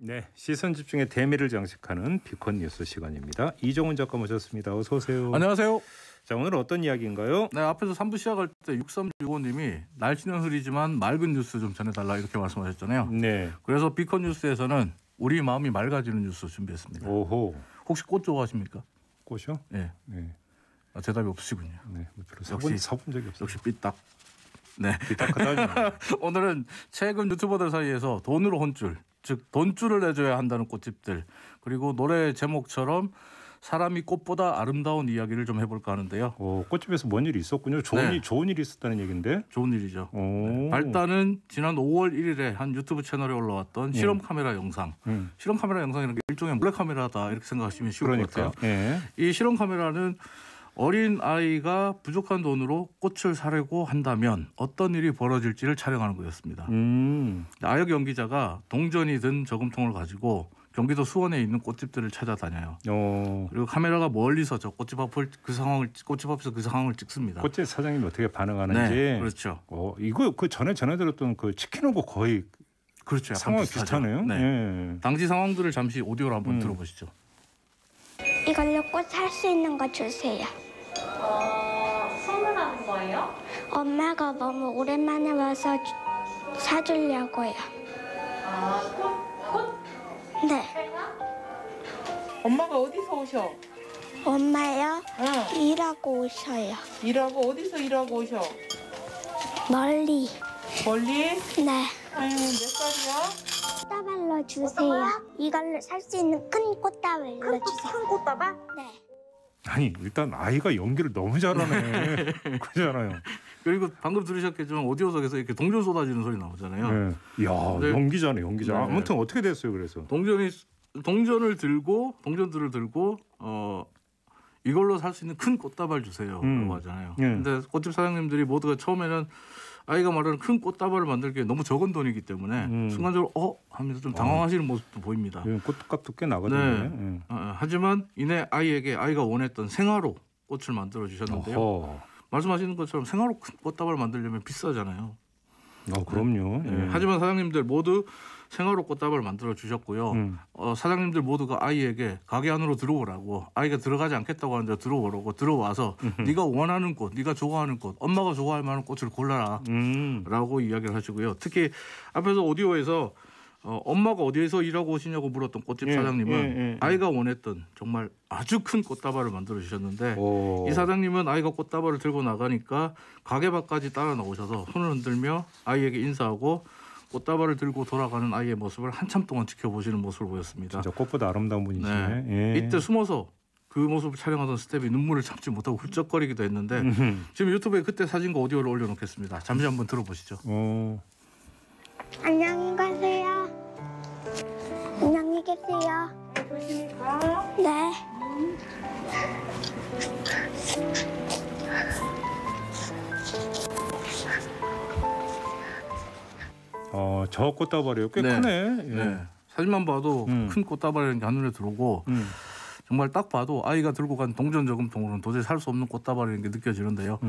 네, 시선 집중의 대미를 장식하는 비컨 뉴스 시간입니다. 이종훈 작가 모셨습니다. 어서 오세요. 안녕하세요. 자, 오늘은 어떤 이야기인가요? 네, 앞에서 3부 시작할 때 6365님이 날씨는 흐리지만 맑은 뉴스 좀 전해달라 이렇게 말씀하셨잖아요. 네. 그래서 비컨 뉴스에서는 우리 마음이 맑아지는 뉴스 준비했습니다. 오호. 혹시 꽃 좋아하십니까? 꽃이요? 네. 네. 대답이 없으시군요. 네. 별로 역시 사본 적이 없어요. 역시 삐딱. 네. 삐딱하다니. 오늘은 최근 유튜버들 사이에서 돈으로 혼줄, 즉 돈줄을 내줘야 한다는 꽃집들, 그리고 노래 제목처럼 사람이 꽃보다 아름다운 이야기를 좀 해볼까 하는데요. 꽃집에서 뭔 일이 있었군요. 좋은 일이 있었다는 얘기인데. 좋은 일이죠. 네. 발단은 지난 5월 1일에 한 유튜브 채널에 올라왔던 실험 카메라 영상. 실험 카메라 영상이라는 게 일종의 몰래카메라다 이렇게 생각하시면 쉬울 것 같아요. 예. 이 실험 카메라는 어린 아이가 부족한 돈으로 꽃을 사려고 한다면 어떤 일이 벌어질지를 촬영하는 거였습니다. 아역 연기자가 동전이든 저금통을 가지고 경기도 수원에 있는 꽃집들을 찾아다녀요. 그리고 카메라가 멀리서 저 꽃집 앞에서 그 상황을 찍습니다. 꽃집 사장님이 어떻게 반응하는지. 네, 그렇죠. 이거 그 전에 들었던 그 치킨 오고 거의 그렇죠. 상황이 비슷하네요. 네. 예. 당시 상황들을 잠시 오디오로 한번 들어보시죠. 이걸로 꽃 살 수 있는 거 주세요. 선물하는 거예요? 엄마가 너무 오랜만에 와서 사주려고요. 꽃? 네. 엄마가 어디서 오셔? 엄마요? 응. 일하고 오셔요. 일하고 어디서 일하고 오셔? 멀리. 멀리? 네. 아유, 몇 살이야? 꽃다발로 주세요. 이걸로 살 수 있는 큰 꽃다발로 주세요. 큰 꽃다발? 네. 아니 일단 아이가 연기를 너무 잘하네. 그잖아요. 그리고 방금 들으셨겠지만 오디오석에서 이렇게 동전 쏟아지는 소리 나오잖아요. 네. 야, 네. 연기자네. 네. 아무튼 어떻게 됐어요, 그래서? 동전들을 들고 이걸로 살 수 있는 큰 꽃다발 주세요라고 하잖아요. 근데 꽃집 사장님들이 모두가 처음에는 아이가 말하는 큰 꽃다발을 만들기에 너무 적은 돈이기 때문에 순간적으로 하면서 좀 당황하시는 모습도 보입니다. 꽃값도 꽤 나거든요. 네. 하지만 이내 아이에게 아이가 원했던 생화로 꽃을 만들어 주셨는데요. 말씀하시는 것처럼 생화로 큰 꽃다발을 만들려면 비싸잖아요. 그럼요. 네. 하지만 사장님들 모두 생화로 꽃다발을 만들어 주셨고요. 사장님들 모두가 아이에게 가게 안으로 들어오라고, 아이가 들어가지 않겠다고 하는데 들어오라고, 들어와서 네가 원하는 꽃, 네가 좋아하는 꽃, 엄마가 좋아할 만한 꽃을 골라라 라고 이야기를 하시고요. 특히 앞에서 오디오에서 엄마가 어디에서 일하고 오시냐고 물었던 꽃집 사장님은 아이가 원했던 정말 아주 큰 꽃다발을 만들어 주셨는데 이 사장님은 아이가 꽃다발을 들고 나가니까 가게 밖까지 따라 나오셔서 손을 흔들며 아이에게 인사하고 꽃다발을 들고 돌아가는 아이의 모습을 한참 동안 지켜보시는 모습을 보였습니다. 진짜 꽃보다 아름다운 분이시네. 네. 예. 이때 숨어서 그 모습을 촬영하던 스텝이 눈물을 참지 못하고 훌쩍거리기도 했는데 지금 유튜브에 그때 사진과 오디오를 올려놓겠습니다. 잠시 한번 들어보시죠. 안녕히 가세요. 안녕히 계세요. 조심히 가. 네. 저 꽃다발이요. 꽤 크네. 예. 네. 사진만 봐도 큰 꽃다발이라는 게 한눈에 들어오고 정말 딱 봐도 아이가 들고 간 동전 저금통으로는 도저히 살 수 없는 꽃다발이라는 게 느껴지는데요.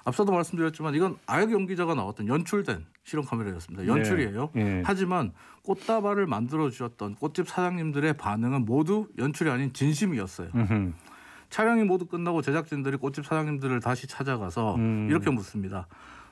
앞서도 말씀드렸지만 이건 아역 연기자가 나왔던 연출된 실험 카메라였습니다. 연출이에요. 네. 하지만 꽃다발을 만들어 주셨던 꽃집 사장님들의 반응은 모두 연출이 아닌 진심이었어요. 촬영이 모두 끝나고 제작진들이 꽃집 사장님들을 다시 찾아가서 이렇게 묻습니다.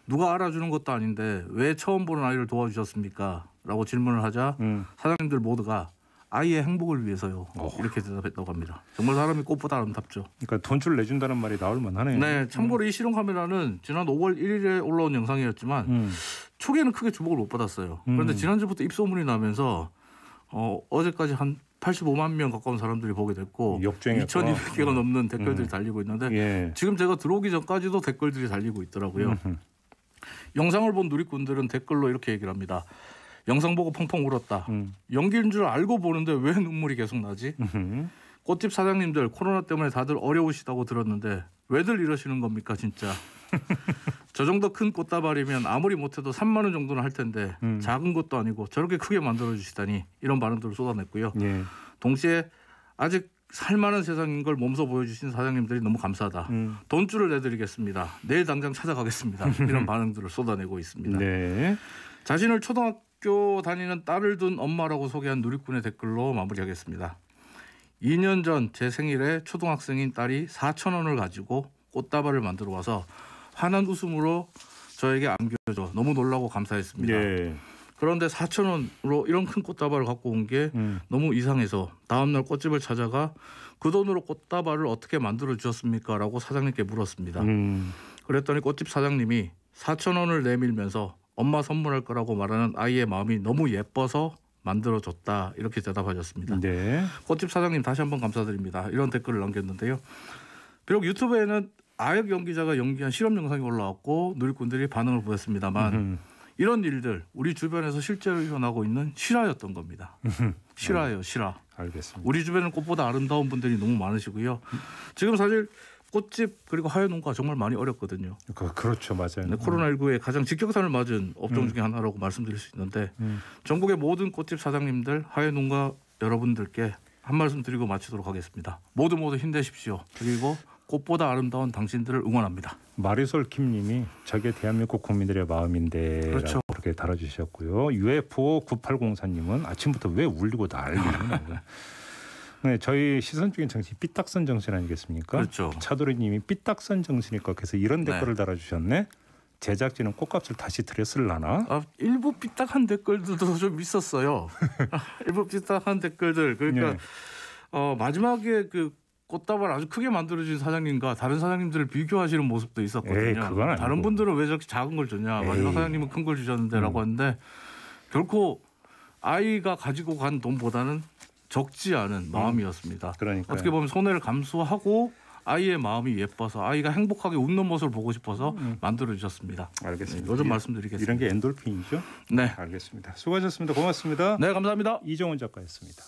누가 알아주는 것도 아닌데 왜 처음 보는 아이를 도와주셨습니까? 라고 질문을 하자 사장님들 모두가 아이의 행복을 위해서요. 이렇게 대답했다고 합니다. 정말 사람이 꽃보다 아름답죠. 그러니까 돈줄 내준다는 말이 나올 만하네요. 네, 참고로 이 실험 카메라는 지난 5월 1일에 올라온 영상이었지만 초기에는 크게 주목을 못 받았어요. 그런데 지난주부터 입소문이 나면서 어제까지 한 85만 명 가까운 사람들이 보게 됐고 2,200개가 넘는 댓글들이 달리고 있는데 지금 제가 들어오기 전까지도 댓글들이 달리고 있더라고요. 영상을 본 누리꾼들은 댓글로 이렇게 얘기를 합니다. 영상 보고 펑펑 울었다. 연기인 줄 알고 보는데 왜 눈물이 계속 나지? 꽃집 사장님들 코로나 때문에 다들 어려우시다고 들었는데 왜들 이러시는 겁니까 진짜. 저 정도 큰 꽃다발이면 아무리 못해도 3만 원 정도는 할 텐데 작은 것도 아니고 저렇게 크게 만들어주시다니 이런 반응들을 쏟아냈고요. 동시에 아직 살만한 세상인 걸 몸소 보여주신 사장님들이 너무 감사하다. 돈줄을 내드리겠습니다. 내일 당장 찾아가겠습니다. 이런 반응들을 쏟아내고 있습니다. 네. 자신을 초등학교 학교 다니는 딸을 둔 엄마라고 소개한 누리꾼의 댓글로 마무리하겠습니다. 2년 전 제 생일에 초등학생인 딸이 4,000원을 가지고 꽃다발을 만들어 와서 환한 웃음으로 저에게 안겨줘 너무 놀라고 감사했습니다. 예. 그런데 4,000원으로 이런 큰 꽃다발을 갖고 온 게 너무 이상해서 다음날 꽃집을 찾아가 그 돈으로 꽃다발을 어떻게 만들어 주셨습니까? 라고 사장님께 물었습니다. 그랬더니 꽃집 사장님이 4,000원을 내밀면서 엄마 선물할 거라고 말하는 아이의 마음이 너무 예뻐서 만들어줬다 이렇게 대답하셨습니다. 네. 꽃집 사장님 다시 한번 감사드립니다. 이런 댓글을 남겼는데요. 비록 유튜브에는 아역 연기자가 연기한 실험 영상이 올라왔고 누리꾼들이 반응을 보였습니다만 이런 일들 우리 주변에서 실제로 일어나고 있는 실화였던 겁니다. 실화예요, 실화. 알겠습니다. 우리 주변은 꽃보다 아름다운 분들이 너무 많으시고요. 지금 사실 꽃집 그리고 하회농가 정말 많이 어렵거든요. 그렇죠, 맞아요. 네, 코로나19에 가장 직격탄을 맞은 업종 중에 하나라고 말씀드릴 수 있는데 전국의 모든 꽃집 사장님들, 하회농가 여러분들께 한 말씀 드리고 마치도록 하겠습니다. 모두 힘내십시오. 그리고 꽃보다 아름다운 당신들을 응원합니다. 마리솔 킴님이 저게 대한민국 국민들의 마음인데 그렇죠. 라고 그렇게 달아주셨고요. UFO 9804님은 아침부터 왜 울리고 난리냐. 네, 저희 시선적인 정신 삐딱선 정신 아니겠습니까? 그렇죠. 차도리님이 삐딱선 정신일까 해서 이런 댓글을 달아주셨네. 제작진은 꽃값을 다시 들였을라나? 일부 삐딱한 댓글들도 좀 있었어요. 일부 삐딱한 댓글들. 그러니까 네. 마지막에 그 꽃다발 아주 크게 만들어준 사장님과 다른 사장님들을 비교하시는 모습도 있었거든요. 에이, 그건 아니고. 다른 분들은 왜 저렇게 작은 걸 줬냐. 마지막 사장님은 큰 걸 주셨는데라고 하는데 결코 아이가 가지고 간 돈보다는 적지 않은 마음이었습니다. 그러니까요. 어떻게 보면 손해를 감수하고 아이의 마음이 예뻐서 아이가 행복하게 웃는 모습을 보고 싶어서 만들어주셨습니다. 알겠습니다. 네, 요즘 말씀드리겠습니다. 이런 게 엔돌핀이죠? 네, 알겠습니다. 수고하셨습니다. 고맙습니다. 네 감사합니다. 이정훈 작가였습니다.